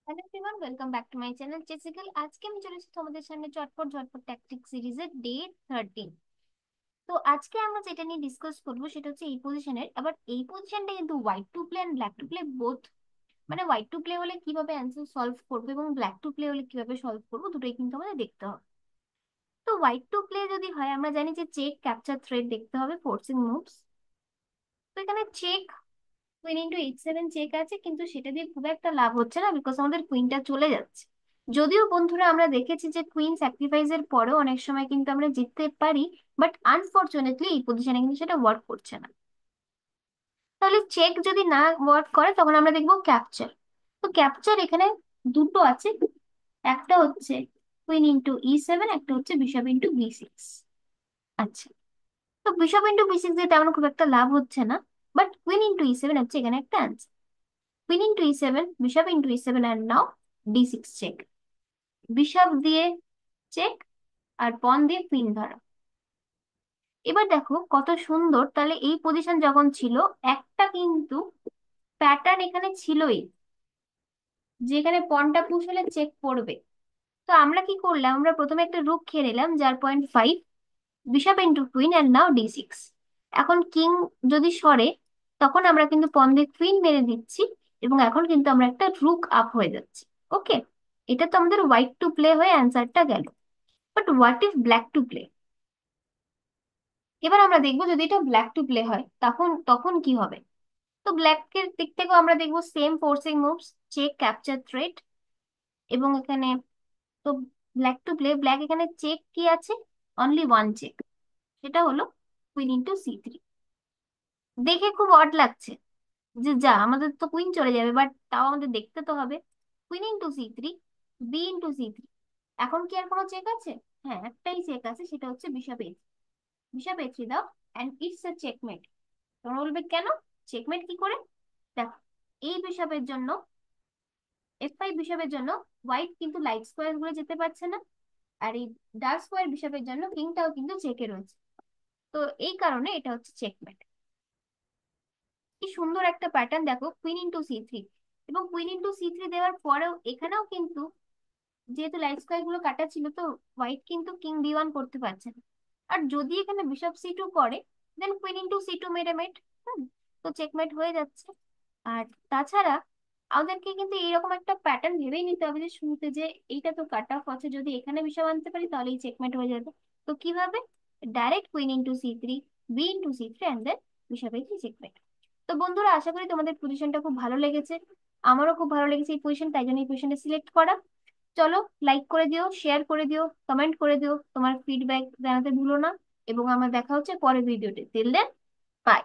Hello everyone, welcome back to my channel Chessical. আজকে আমি চলে এসেছি তোমাদের সামনে চটপট ঝটপট ট্যাকটিক সিরিজের ডে 13। তো আজকে আমরা যেটা নিয়ে ডিসকাস করবো সেটা হচ্ছে এই পজিশনের। আবার এই পজিশনটা কিন্তু white to play and black to play both, মানে হোয়াইট টু প্লে হলে কিভাবে অ্যান্সার সলভ করবো এবং ব্ল্যাক টু প্লে হলে কিভাবে সলভ করবো, দুটোই কিন্তু আমাদের দেখতে হবে। তো হোয়াইট টু প্লে যদি হয়, আমরা জানি যে চেক, ক্যাপচার, থ্রেড দেখতে হবে, ফোর্সিং মুভস। তো এখানে চেক, কুইন ইন্টু এইচ7 চেক আছে, কিন্তু সেটা দিয়ে খুব একটা লাভ হচ্ছে না, বিকজ আমাদের কুইনটা চলে যাচ্ছে। যদিও বন্ধুরা আমরা দেখেছি যে কুইন স্যাক্রিফাইসের পরেও অনেক সময় কিন্তু আমরা জিততে পারি, বাট আনফরচুনেটলি এই পজিশনে কিন্তু সেটা ওয়ার্ক করছে না। তাহলে চেক যদি না ওয়ার্ক করে তখন আমরা দেখবো ক্যাপচার। তো ক্যাপচার এখানে দুটো আছে, একটা হচ্ছে কুইন ইন্টু ই7, একটা হচ্ছে বিশপ ইন্টু বি6। আচ্ছা, তো বিশপ ইন্টু বি6 দিয়ে তেমন খুব একটা লাভ হচ্ছে না, বাট কুইন ইন্টু ই7 হচ্ছে এখানে একটা answer. Queen into ই7, bishop into ই7, and now ডি6 check. Bishop দিয়ে চেক, আর পন দিয়ে কুইন ধরা। এবার দেখো কত সুন্দর, তাহলে এই পজিশন যখন ছিল, একটা কিন্তু প্যাটার্ন এখানে ছিলই, যেখানে পনটা পুশ হলে চেক পড়বে। তো আমরা কি করলাম, আমরা প্রথমে একটা রুক খেয়ে নিলাম যার 0.5, bishop into queen, and now ডি6। এখন কিং যদি সরে, তখন আমরা কিন্তু পন দিয়ে কুইন মেরে দিচ্ছি, এবং এখন কিন্তু আমরা একটা রুক আপ হয়ে যাচ্ছি। ওকে, এটা তো আমাদের হোয়াইট টু প্লে হয়ে অ্যান্সারটা গেল। But what if black to play? এবার আমরা দেখবো যদি এটা ব্ল্যাক টু প্লে হয় তখন তখন কি হবে। তো ব্ল্যাকের দিক থেকেও আমরা দেখবো same forcing moves, check, capture, threat. এবং এখানে তো ব্ল্যাক টু প্লে, ব্ল্যাক এখানে চেক কি আছে, অনলি ওয়ান চেক, সেটা হলো কুইন ইন্টু সি3। দেখে খুব অড লাগছে যে যা আমাদের তো কুইন চলে যাবে, বাট তাও আমাদের দেখতে তো হবে। কুইন ইন্টু সি3, বি ইন্টু সি3। এখন কি আর কোনো চেক আছে? হ্যাঁ, একটাই চেক আছে, সেটা হচ্ছে বিশপ এইচ। বিশপ এইচ দাও, অ্যান্ড ইটস এ চেকমেট। তোমরা বলবে কেন চেকমেট কি করে? দেখো, এই বিশপের জন্য, F5 বিশপের জন্য হোয়াইট কিন্তু লাইট স্কোয়ার ঘুরে যেতে পারছে না, আর এই ডার্ক স্কোয়ার বিশপের জন্য কিংটাও কিন্তু চেকে রয়েছে। তো এই কারণে এটা হচ্ছে চেকমেট। কি সুন্দর একটা প্যাটার্ন দেখো, কুইন ইন্টু সি3। এবং কুইন ইন্টু সি3 দেওয়ার পরেও এখানেও কিন্তু, যেহেতু লাইট স্কোয়ার গুলো কাটা ছিল, তো হোয়াইট কিন্তু কিং বি1 করতে পারছে না। আর যদি এখানে বিশপ সি2 করে, দেন কুইন ইন্টু সি2 মেরে মেট, তো চেকমেট হয়ে যাচ্ছে। আর তাছাড়া আমাদেরকে কিন্তু এইরকম একটা প্যাটার্ন ভেবেই নিতে হবে যে শুরুতে, যে এইটা তো কাট অফ আছে, যদি এখানে বিশপ আনতে পারি তাহলেই চেকমেট হয়ে যাবে। তো কিভাবে? Direct queen into C3, B into C3, and then bishop H checkmate. তো বন্ধুরা, আশা করি তোমাদের পজিশনটা খুব ভালো লেগেছে। আমারও খুব ভালো লেগেছে এই পজিশন, তাই জন্য এই পজিশনটা সিলেক্ট করা। চলো, লাইক করে দিও, শেয়ার করে দিও, কমেন্ট করে দিও, তোমার ফিডব্যাক জানাতে ভুলো না। এবং আমার দেখা হচ্ছে পরের ভিডিওতে। Till then, by.